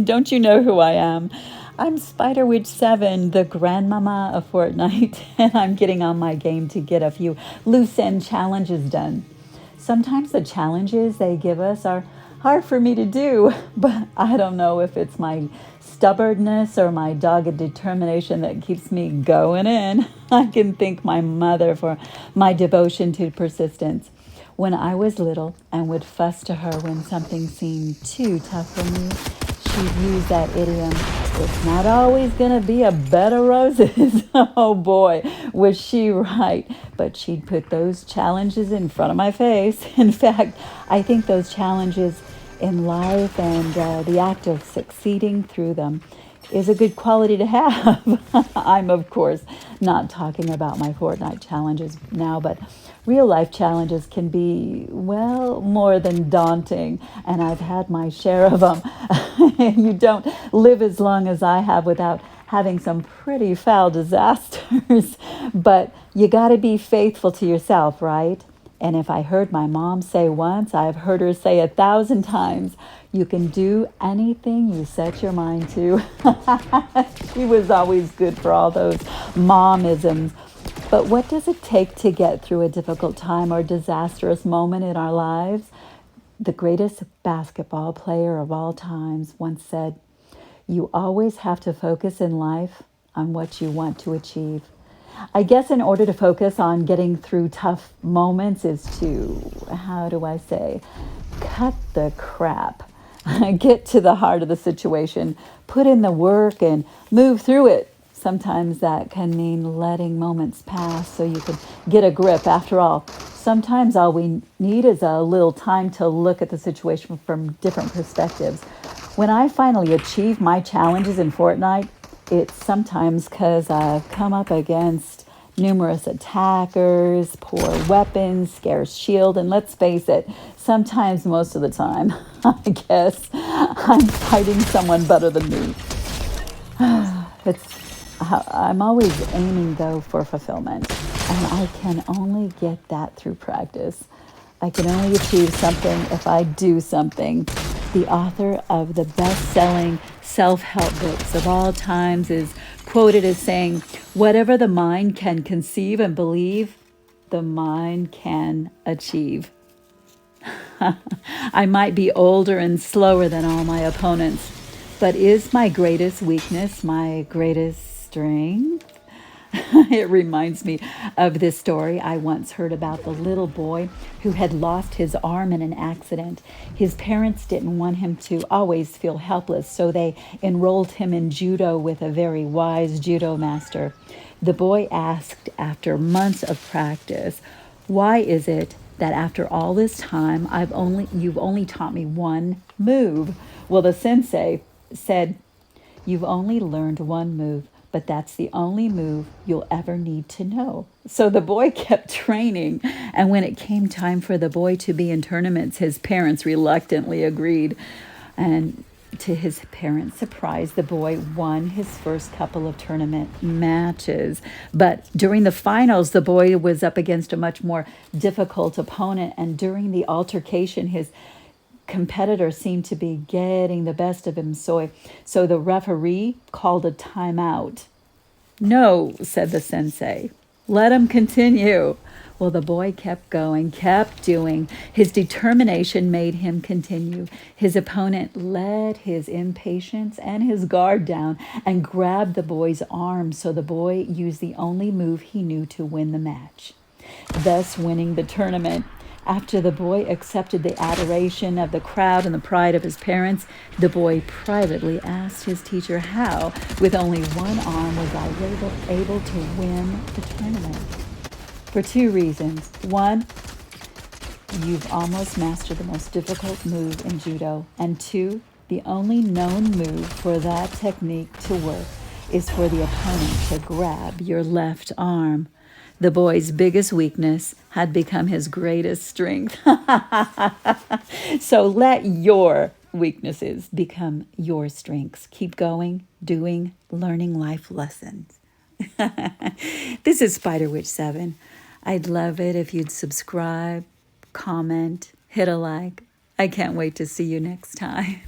Don't you know who I am? I'm SpiderWitch7, the grandmama of Fortnite, and I'm getting on my game to get a few loose end challenges done. Sometimes the challenges they give us are hard for me to do, but I don't know if it's my stubbornness or my dogged determination that keeps me going in. I can thank my mother for my devotion to persistence. When I was little and would fuss to her when something seemed too tough for me, she'd use that idiom, "It's not always going to be a bed of roses." Oh boy, was she right. But she'd put those challenges in front of my face. In fact, I think those challenges in life and the act of succeeding through them is a good quality to have. I'm, of course, not talking about my Fortnite challenges now, but real life challenges can be, well, more than daunting, and I've had my share of them. You don't live as long as I have without having some pretty foul disasters, but you got to be faithful to yourself, right? And if I heard my mom say once, I've heard her say 1,000 times, you can do anything you set your mind to. She was always good for all those momisms. But what does it take to get through a difficult time or disastrous moment in our lives? The greatest basketball player of all times once said, "You always have to focus in life on what you want to achieve." I guess in order to focus on getting through tough moments is to, how do I say, cut the crap. Get to the heart of the situation, put in the work and move through it. Sometimes that can mean letting moments pass so you can get a grip. After all, sometimes all we need is a little time to look at the situation from different perspectives. When I finally achieve my challenges in Fortnite, it's sometimes because I've come up against numerous attackers, poor weapons, scarce shield, and let's face it, sometimes, most of the time, I guess, I'm fighting someone better than me. I'm always aiming, though, for fulfillment, and I can only get that through practice. I can only achieve something if I do something. The author of the best-selling self-help books of all times is quoted as saying, "Whatever the mind can conceive and believe, the mind can achieve." I might be older and slower than all my opponents, but is my greatest weakness my greatest strength? It reminds me of this story I once heard about the little boy who had lost his arm in an accident. His parents didn't want him to always feel helpless, so they enrolled him in judo with a very wise judo master. The boy asked after months of practice, "Why is it that after all this time you've only taught me one move?" Well, the sensei said, "You've only learned one move, but that's the only move you'll ever need to know." So the boy kept training, and when it came time for the boy to be in tournaments, his parents reluctantly agreed. And to his parents' surprise, the boy won his first couple of tournament matches. But during the finals, the boy was up against a much more difficult opponent, and during the altercation, his competitor seemed to be getting the best of him, so the referee called a timeout. "No," said the sensei. "Let him continue." Well, the boy kept going, kept doing. His determination made him continue. His opponent let his impatience and his guard down and grabbed the boy's arm, so the boy used the only move he knew to win the match, thus winning the tournament. After the boy accepted the adoration of the crowd and the pride of his parents, the boy privately asked his teacher how, with only one arm, was I able to win the tournament. For two reasons. One, you've almost mastered the most difficult move in judo. And two, the only known move for that technique to work is for the opponent to grab your left arm. The boy's biggest weakness had become his greatest strength. So let your weaknesses become your strengths. Keep going, doing, learning life lessons. This is SpiderWitch7. I'd love it if you'd subscribe, comment, hit a like. I can't wait to see you next time.